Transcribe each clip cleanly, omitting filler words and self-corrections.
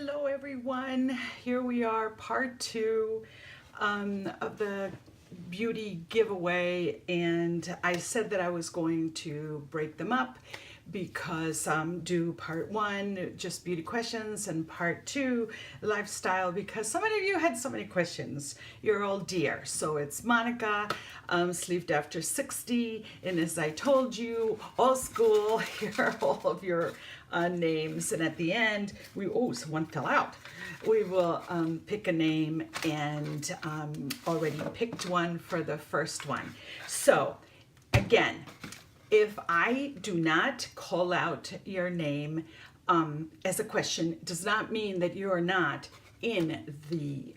Hello everyone, here we are, part two of the beauty giveaway, and I said that I was going to break them up because do part one just beauty questions and part two lifestyle, because so many of you had so many questions. You're all dear. So it's Monica, sleeved after 60, and as I told you, all school. Here are all of your names, and at the end one fell out. We will pick a name, and already picked one for the first one. So again, if I do not call out your name as a question, it does not mean that you are not in the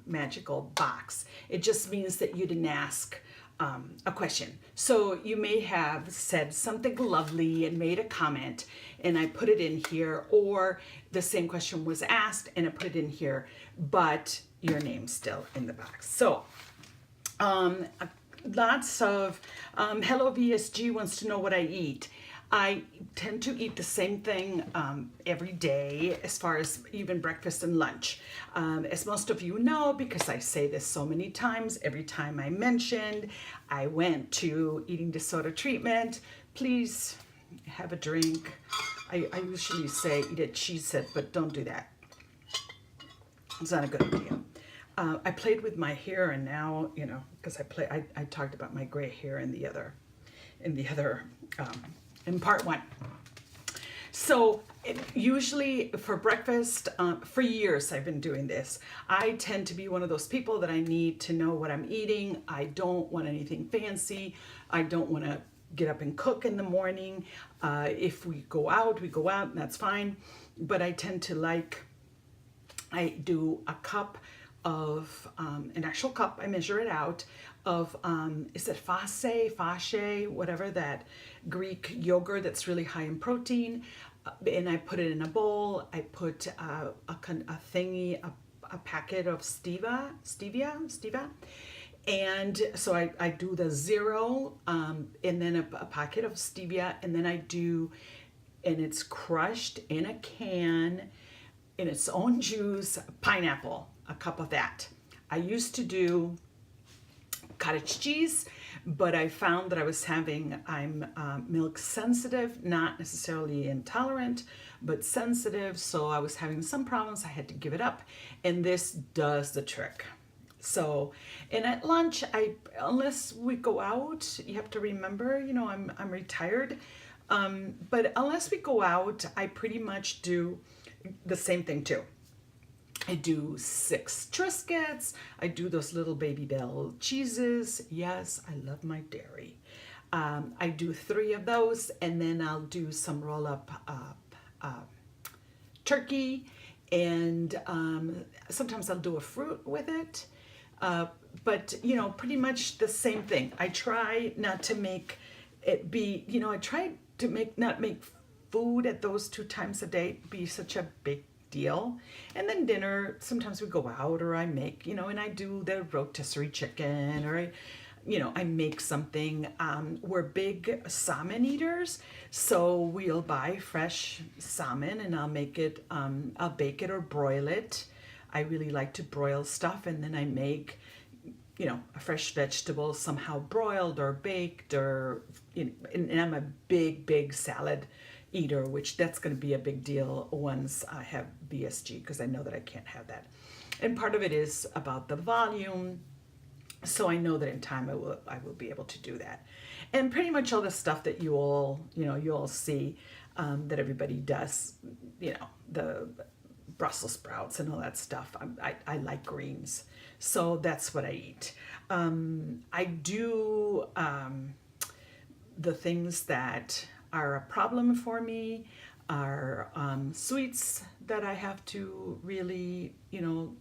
magical box. It just means that you didn't ask a question. So you may have said something lovely and made a comment, and I put it in here, or the same question was asked and I put it in here, but your name's still in the box. So lots of hello VSG wants to know what I eat. I tend to eat the same thing every day, as far as even breakfast and lunch. As most of you know, because I say this so many times, every time I mentioned I went to eating disorder treatment, please have a drink. I usually say eat a Cheez-It, but don't do that. It's not a good idea. I played with my hair, and now, you know, because I talked about my gray hair in the other, in part one. So usually for breakfast, for years I've been doing this. I tend to be one of those people that I need to know what I'm eating. I don't want anything fancy. I don't want to get up and cook in the morning. If we go out, and that's fine. But I tend to I do a cup of, an actual cup, I measure it out, of, is it Fase, whatever, that Greek yogurt that's really high in protein, and I put it in a bowl. I put a packet of stevia, and so I do the zero, and then a packet of stevia, and then I do, and it's crushed in a can, in its own juice, pineapple, a cup of that. I used to do cottage cheese, but I found that I'm milk sensitive, not necessarily intolerant, but sensitive. So I was having some problems. I had to give it up, and this does the trick. So, and at lunch, unless we go out, you have to remember, you know, I'm retired, but unless we go out, I pretty much do the same thing too. I do 6 Triscuits. I do those little Baby Bell cheeses. Yes, I love my dairy. I do 3 of those, and then I'll do some roll up turkey, and sometimes I'll do a fruit with it. But you know, pretty much the same thing. I try not to make it be, you know, I try to not make food at those 2 times a day be such a big deal. And then dinner, sometimes we go out, or I make, you know, and I do the rotisserie chicken, or I make something. We're big salmon eaters, so we'll buy fresh salmon, and I'll make it, I'll bake it or broil it. I really like to broil stuff, and then I make, you know, a fresh vegetable somehow broiled or baked, or, you know, and I'm a big salad eater, which that's going to be a big deal once I have BSG, because I know that I can't have that. And part of it is about the volume, so I know that in time I will be able to do that. And pretty much all the stuff that you all see, that everybody does, you know, the Brussels sprouts and all that stuff. I like greens, so that's what I eat. I do the things that are a problem for me are sweets that I have to really, you know,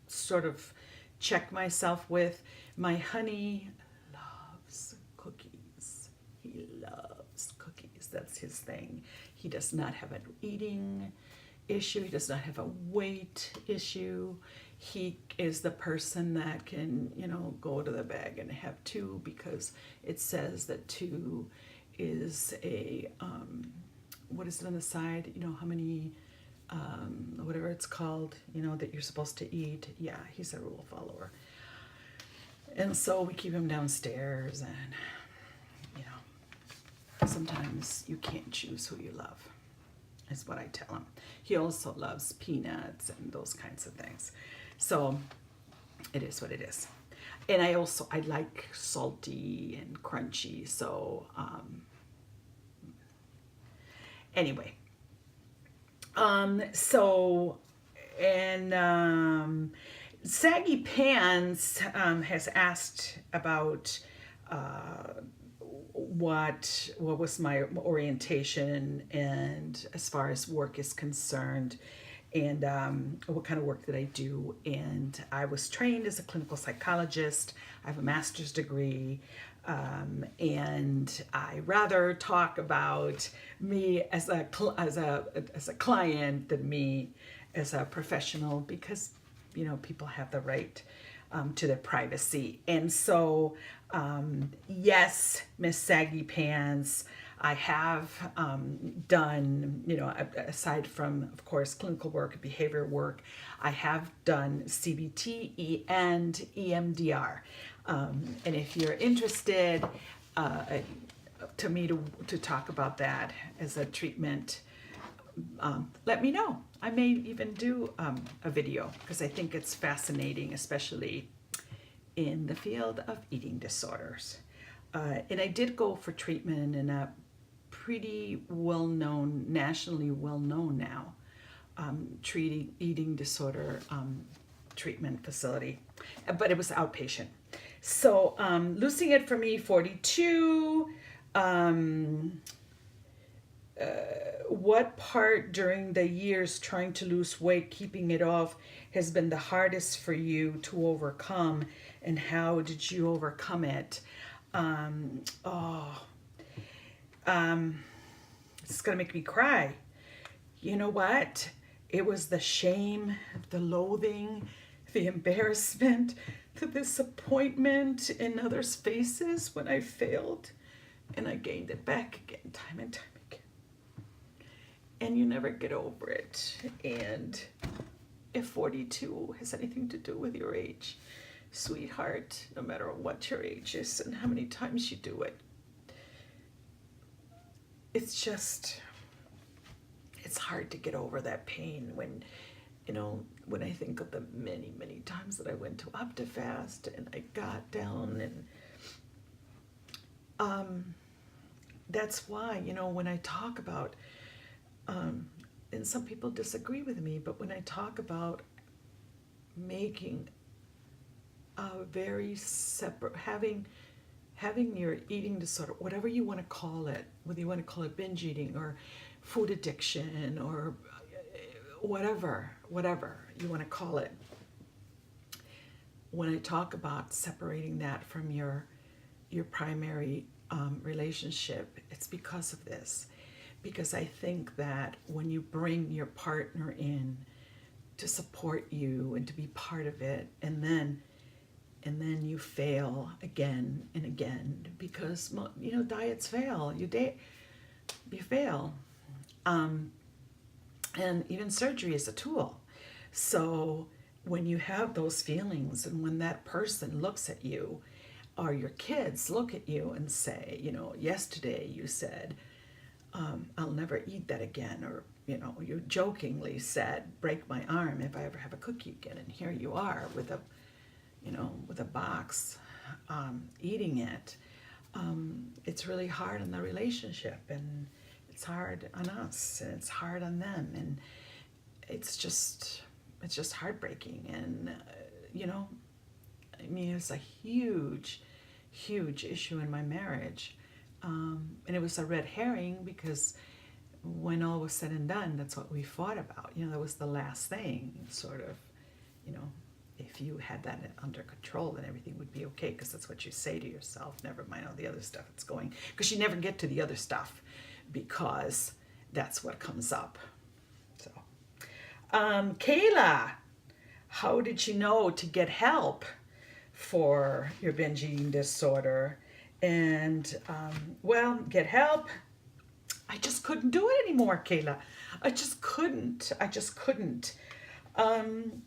sort of check myself with. My honey loves cookies. He loves cookies. That's his thing. He does not have an eating issue. He does not have a weight issue. He is the person that can, you know, go to the bag and have 2, because it says that 2 is a, what is it on the side? You know, how many whatever it's called, that you're supposed to eat. Yeah, he's a rule follower. And so we keep him downstairs, and, sometimes you can't choose who you love, is what I tell him. He also loves peanuts and those kinds of things. So it is what it is. And I like salty and crunchy. So anyway, Saggy Pants has asked about what was my orientation, and as far as work is concerned, and what kind of work did I do. And I was trained as a clinical psychologist. I have a master's degree, and I rather talk about me as a client than me as a professional, because people have the right to their privacy. And so yes, Miss Saggy Pants, I have done, aside from, of course, clinical work, behavior work, I have done CBT and EMDR. And if you're interested to talk about that as a treatment, let me know. I may even do a video, because I think it's fascinating, especially in the field of eating disorders. And I did go for treatment in a pretty well-known, nationally well-known now, eating disorder treatment facility, but it was outpatient. So losing it for me, 42. What part during the years trying to lose weight, keeping it off, has been the hardest for you to overcome, and how did you overcome it? It's gonna make me cry. You know what? It was the shame, the loathing, the embarrassment, the disappointment in others' faces when I failed, and I gained it back again, time and time again. And you never get over it. And if 42 has anything to do with your age, sweetheart, no matter what your age is and how many times you do it, it's hard to get over that pain when I think of the many, many times that I went to Optifast and I got down, and that's why, when I talk about, and some people disagree with me, but when I talk about making a very separate, having your eating disorder, whatever you want to call it, whether you want to call it binge eating or food addiction or whatever you want to call it, when I talk about separating that from your primary relationship, it's because of this. Because I think that when you bring your partner in to support you and to be part of it, and then you fail again and again, because diets fail, you fail, and even surgery is a tool. So when you have those feelings, and when that person looks at you, or your kids look at you and say, yesterday you said, I'll never eat that again, or you jokingly said, break my arm if I ever have a cookie again, and here you are with a box, eating it. It's really hard on the relationship, and it's hard on us, and it's hard on them, and it's just heartbreaking. And it's a huge issue in my marriage. And it was a red herring, because when all was said and done, that's what we fought about. That was the last thing, sort of, if you had that under control, then everything would be okay, because that's what you say to yourself, never mind all the other stuff that's going, because you never get to the other stuff, because that's what comes up. So, Kayla, how did you know to get help for your binge eating disorder? And, get help. I just couldn't do it anymore, Kayla. I just couldn't. I just couldn't. Um,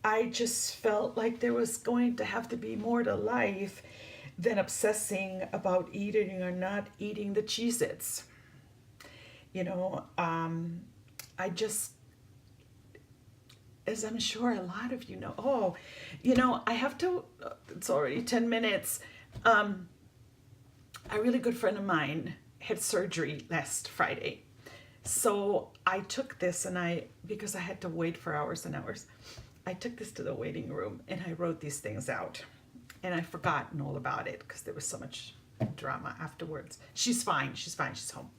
I just felt like there was going to have to be more to life than obsessing about eating or not eating the Cheez-Its. You know, I just, as I'm sure a lot of you know, oh, I have to, it's already 10 minutes. Um, a really good friend of mine had surgery last Friday. So I took this because I had to wait for hours and hours, I took this to the waiting room and I wrote these things out. And I'd forgotten all about it because there was so much drama afterwards. She's fine, she's home.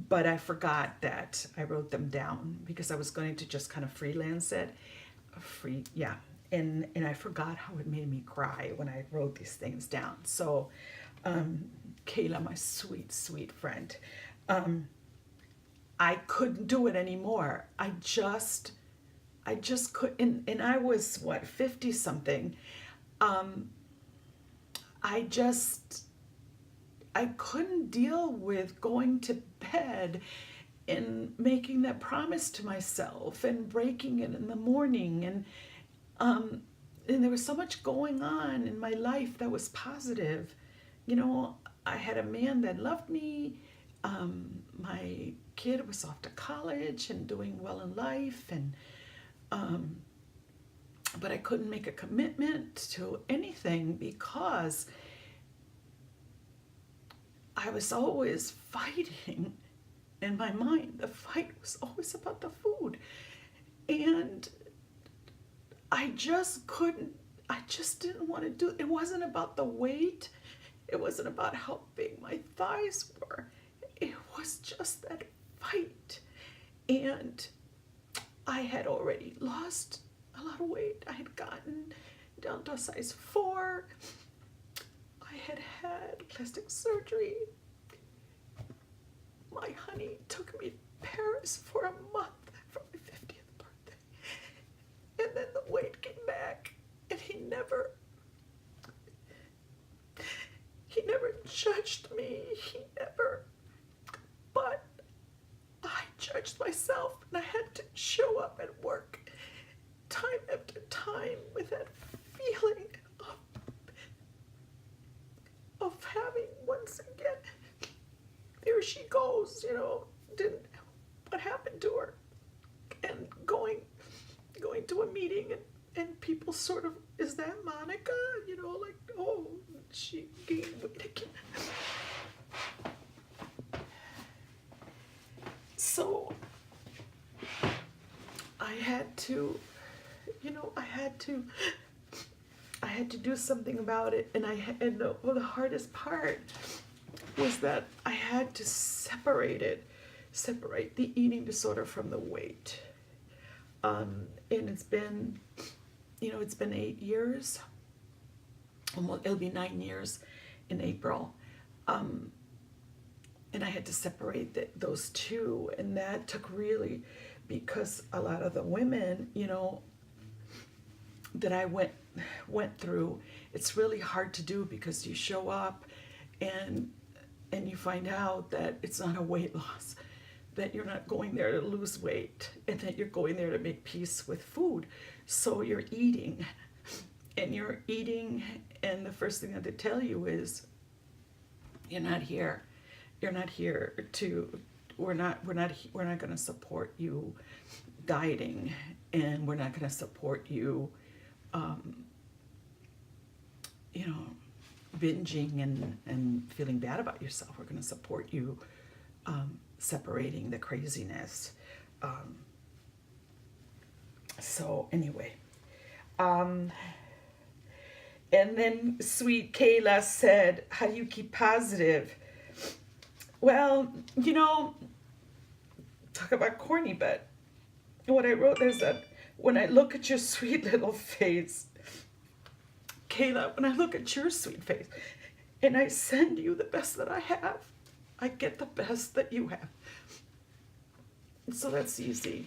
But I forgot that I wrote them down because I was going to just kind of freelance it. Yeah. And I forgot how it made me cry when I wrote these things down. So, Kayla, my sweet, sweet friend, I couldn't do it anymore. I just couldn't, and I was what, 50 something. Um, I just, I couldn't deal with going to bed and making that promise to myself and breaking it in the morning. Um, and there was so much going on in my life that was positive. You know, I had a man that loved me. My kid was off to college and doing well in life, and um, but I couldn't make a commitment to anything because I was always fighting in my mind. The fight was always about the food. And I just couldn't, I just didn't want to do it. It wasn't about the weight. It wasn't about how big my thighs were. It was just that fight. And I had already lost a lot of weight. I had gotten down to a size 4. I had had plastic surgery. My honey took me to Paris for a month for my 50th birthday. And then the weight came back, and he never judged me. He never, but I judged myself, and I had to show up at work time after time with that feeling of having, once again, there she goes, what happened to her? And going to a meeting, and people sort of, is that Monica? Like, oh, she gained weight again. So I had to, I had to do something about it, and the hardest part was that I had to separate the eating disorder from the weight. And it's been 8 years. Almost, it'll be 9 years in April. And I had to separate those two, and that took really, because a lot of the women, that I went through, it's really hard to do because you show up and you find out that it's not a weight loss, that you're not going there to lose weight, and that you're going there to make peace with food. So you're eating, and the first thing that they tell you is, you're not here to, we're not going to support you dieting, and we're not going to support you binging and feeling bad about yourself. We're going to support you separating the craziness. So anyway, and then sweet Kayla said, how do you keep positive? Well, talk about corny, but what I wrote is that when I look at your sweet little face, Kayla, when I look at your sweet face and I send you the best that I have, I get the best that you have. So that's easy.